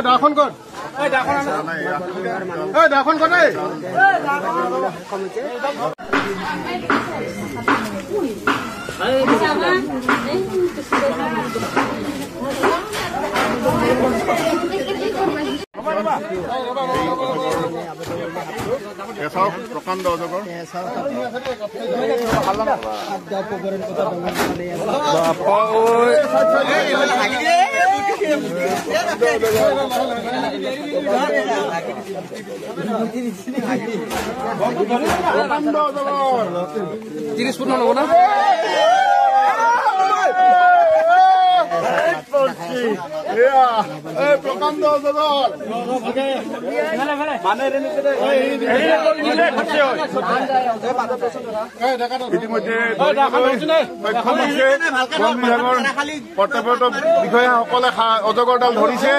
দাখন কত দাখন কত প্ৰকাণ্ড অজগৰ তিৰিশ ফুট নহব না প্ৰকাণ্ড অজগৰ ইতিমধ্যে কৰ্তব্যৰত বিষয়াসকলে অজগৰডাল ধৰিছে।